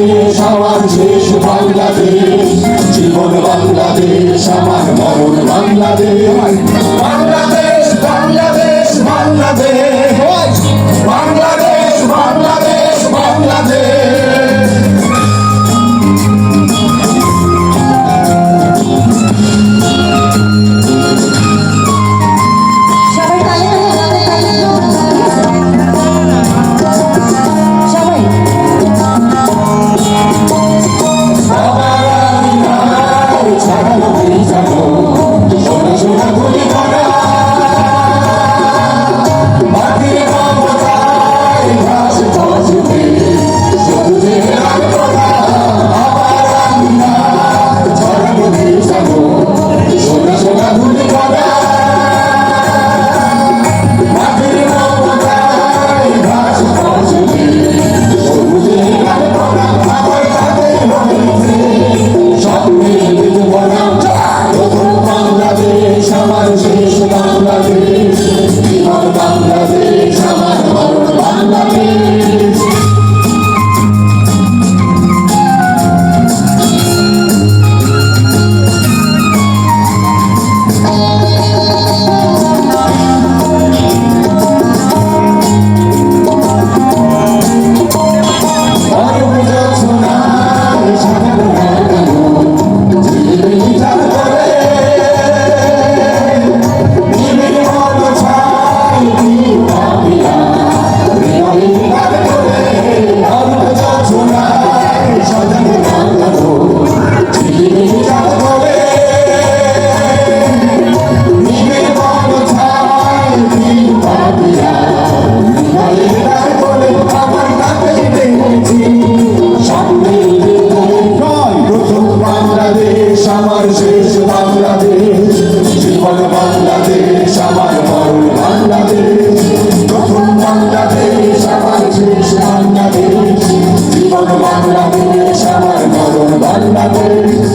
বাংলাদেশ আমার শেষ বাংলাদেশ, জীবন বাংলাদেশ আমার মরণ বাংলাদেশ। বাংলাদেশ বাংলাদেশ বাংলাদেশ বাংলাদেশ বাংলাদেশ বাংলাদেশ। আমার শেষ বাংলাদেশ, জীবন বাংলাদেশ আমার মরণ বাংলাদেশ। প্রথম বাংলাদেশ আমার শেষ বাংলাদেশ, জীবন বাংলাদেশ আমার মরণ বাংলাদেশ।